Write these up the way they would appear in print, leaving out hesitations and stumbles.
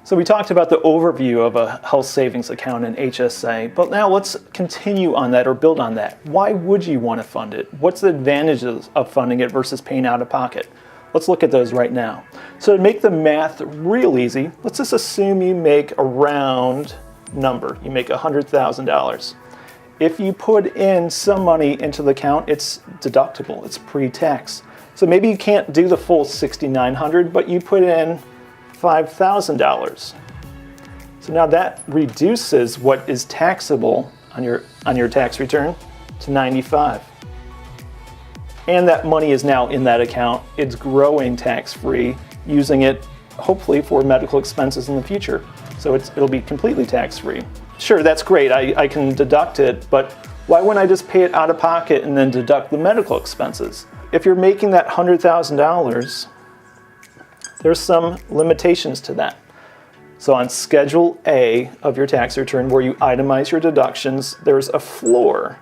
So we talked about the overview of a health savings account in HSA, but now let's continue on that or build on that. Why would you want to fund it? What's the advantages of funding it versus paying out of pocket? Let's look at those right now. So to make the math real easy, let's just assume you make a round number. You make $100,000. If you put in some money into the account, it's deductible, it's pre-tax. So maybe you can't do the full $6,900, but you put in $5,000. So now that reduces what is taxable on your tax return to $95,000. And that money is now in that account. It's growing tax-free, using it hopefully for medical expenses in the future. So it'll be completely tax-free. Sure, that's great, I can deduct it, but why wouldn't I just pay it out of pocket and then deduct the medical expenses? If you're making that $100,000, there's some limitations to that. So on Schedule A of your tax return, where you itemize your deductions, there's a floor,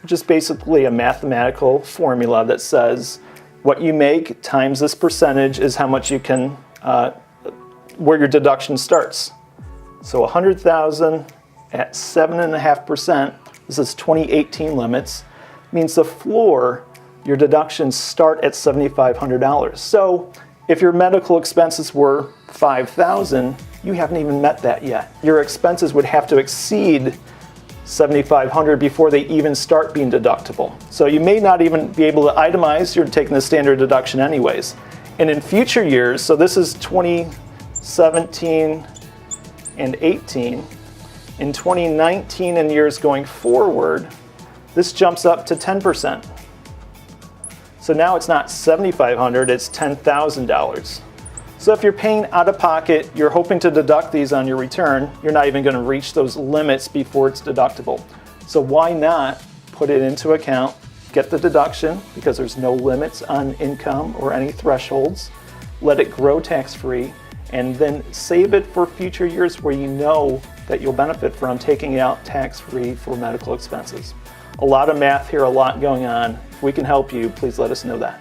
which is basically a mathematical formula that says what you make times this percentage is how much you can, where your deduction starts. So 100,000 at 7.5%, this is 2018 limits, means the floor, your deductions start at $7,500. So if your medical expenses were $5,000, you haven't even met that yet. Your expenses would have to exceed $7,500 before they even start being deductible. So you may not even be able to itemize, you're taking the standard deduction anyways. And in future years, so this is 2017 and 18, in 2019 and years going forward, this jumps up to 10%. So now it's not $7,500, it's $10,000. So if you're paying out of pocket, you're hoping to deduct these on your return, you're not even going to reach those limits before it's deductible. So why not put it into account, get the deduction because there's no limits on income or any thresholds, let it grow tax-free, and then save it for future years where you know that you'll benefit from taking it out tax-free for medical expenses. A lot of math here, a lot going on. If we can help you, please let us know that.